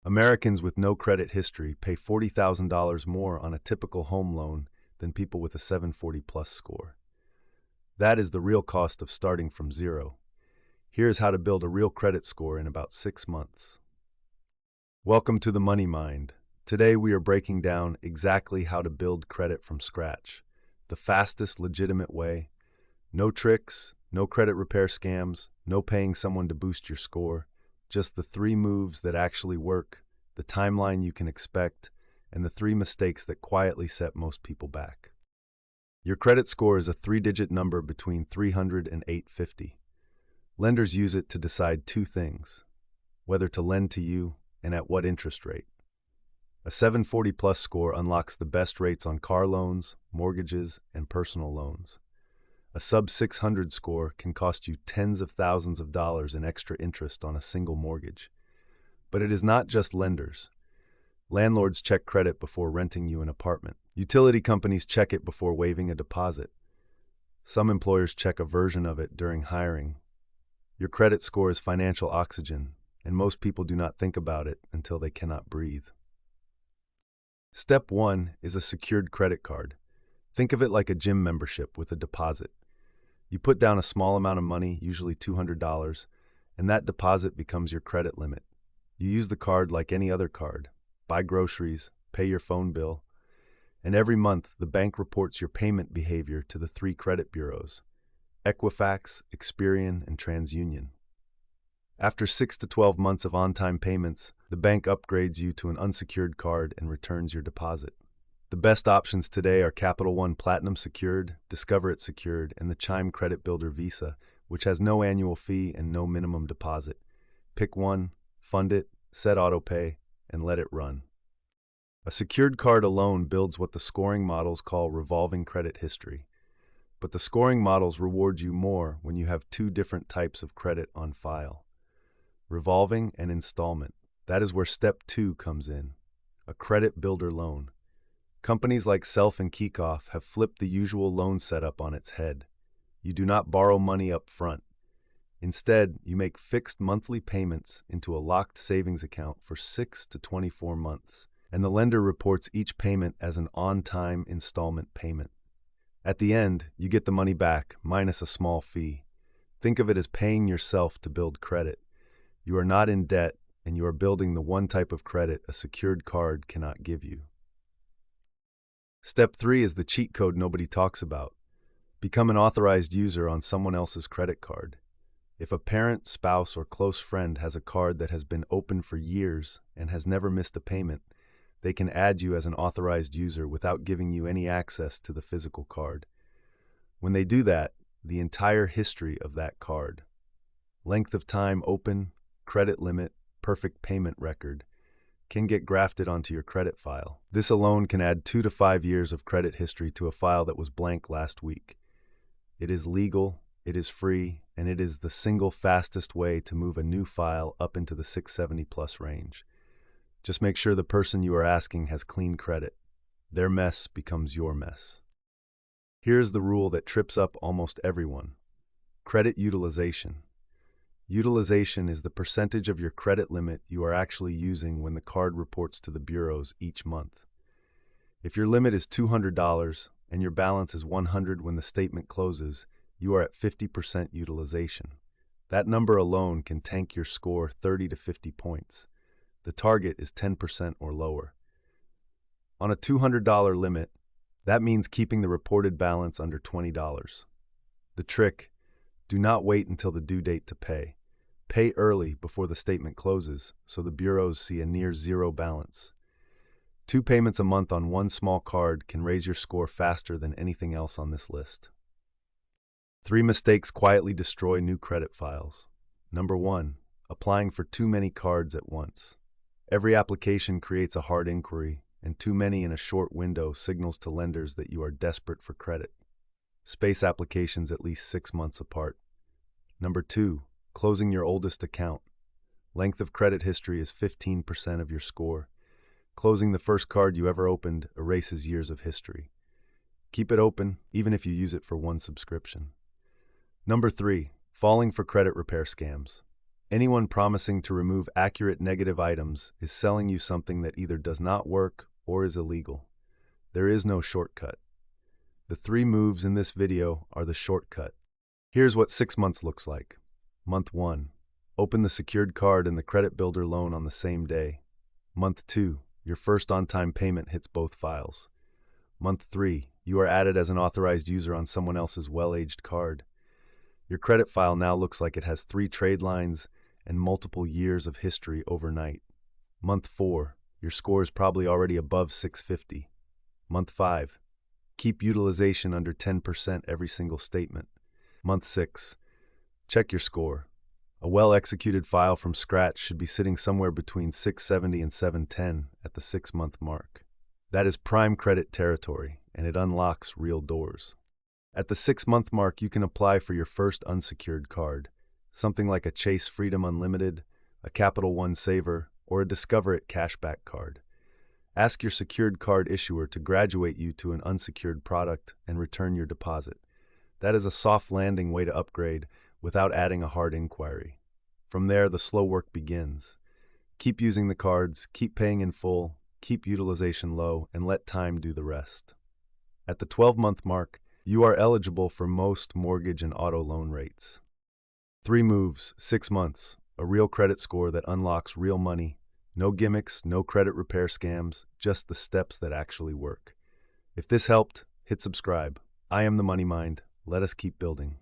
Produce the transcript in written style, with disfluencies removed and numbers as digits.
Americans with no credit history pay $40,000 more on a typical home loan than people with a 740 plus score. That is the real cost of starting from zero. Here's how to build a real credit score in about 6 months. Welcome to the Money Mind. Today we are breaking down exactly how to build credit from scratch. The fastest, legitimate way. No tricks, no credit repair scams, no paying someone to boost your score. Just the 3 moves that actually work, the timeline you can expect, and the 3 mistakes that quietly set most people back. Your credit score is a 3-digit number between 300 and 850. Lenders use it to decide 2 things: whether to lend to you and at what interest rate. A 740 plus score unlocks the best rates on car loans, mortgages, and personal loans. A sub 600 score can cost you tens of thousands of dollars in extra interest on a single mortgage. But it is not just lenders. Landlords check credit before renting you an apartment. Utility companies check it before waiving a deposit. Some employers check a version of it during hiring. Your credit score is financial oxygen, and most people do not think about it until they cannot breathe. Step 1 is a secured credit card. Think of it like a gym membership with a deposit. You put down a small amount of money, usually $200, and that deposit becomes your credit limit. You use the card like any other card. Buy groceries, pay your phone bill, and every month the bank reports your payment behavior to the 3 credit bureaus: Equifax, Experian, and TransUnion. After 6 to 12 months of on-time payments, the bank upgrades you to an unsecured card and returns your deposit. The best options today are Capital One Platinum Secured, Discover It Secured, and the Chime Credit Builder Visa, which has no annual fee and no minimum deposit. Pick one, fund it, set autopay, and let it run. A secured card alone builds what the scoring models call revolving credit history. But the scoring models reward you more when you have 2 different types of credit on file: revolving and installment. That is where step 2 comes in: a credit builder loan. Companies like Self and Kickoff have flipped the usual loan setup on its head. You do not borrow money up front. Instead, you make fixed monthly payments into a locked savings account for 6 to 24 months, and the lender reports each payment as an on-time installment payment. At the end, you get the money back, minus a small fee. Think of it as paying yourself to build credit. You are not in debt, and you are building the one type of credit a secured card cannot give you. Step 3 is the cheat code nobody talks about. Become an authorized user on someone else's credit card. If a parent, spouse, or close friend has a card that has been open for years and has never missed a payment, they can add you as an authorized user without giving you any access to the physical card. When they do that, the entire history of that card, length of time open, credit limit, perfect payment record, can get grafted onto your credit file. This alone can add 2 to 5 years of credit history to a file that was blank last week. It is legal, it is free, and it is the single fastest way to move a new file up into the 670 plus range. Just make sure the person you are asking has clean credit. Their mess becomes your mess. Here's the rule that trips up almost everyone: credit utilization. Utilization is the percentage of your credit limit you are actually using when the card reports to the bureaus each month. If your limit is $200 and your balance is $100 when the statement closes, you are at 50% utilization. That number alone can tank your score 30 to 50 points. The target is 10% or lower. On a $200 limit, that means keeping the reported balance under $20. The trick: do not wait until the due date to pay. Pay early before the statement closes so the bureaus see a near zero balance. 2 payments a month on one small card can raise your score faster than anything else on this list. 3 mistakes quietly destroy new credit files. Number 1, applying for too many cards at once. Every application creates a hard inquiry, and too many in a short window signals to lenders that you are desperate for credit. Space applications at least 6 months apart. Number 2, closing your oldest account. Length of credit history is 15% of your score. Closing the first card you ever opened erases years of history. Keep it open, even if you use it for one subscription. Number 3, falling for credit repair scams. Anyone promising to remove accurate negative items is selling you something that either does not work or is illegal. There is no shortcut. The 3 moves in this video are the shortcut. Here's what 6 months looks like. Month 1. Open the secured card and the credit builder loan on the same day. Month 2. Your first on-time payment hits both files. Month 3. You are added as an authorized user on someone else's well-aged card. Your credit file now looks like it has 3 trade lines and multiple years of history overnight. Month 4. Your score is probably already above 650. Month 5. Keep utilization under 10% every single statement. Month 6. Check your score. A well-executed file from scratch should be sitting somewhere between 670 and 710 at the 6-month mark. That is prime credit territory, and it unlocks real doors. At the 6-month mark, you can apply for your first unsecured card, something like a Chase Freedom Unlimited, a Capital One Saver, or a Discover It cashback card. Ask your secured card issuer to graduate you to an unsecured product and return your deposit. That is a soft landing way to upgrade without adding a hard inquiry. From there, the slow work begins. Keep using the cards, keep paying in full, keep utilization low, and let time do the rest. At the 12-month mark, you are eligible for most mortgage and auto loan rates. 3 moves, 6 months, a real credit score that unlocks real money. No gimmicks, no credit repair scams, just the steps that actually work. If this helped, hit subscribe. I am the Money Mind. Let us keep building.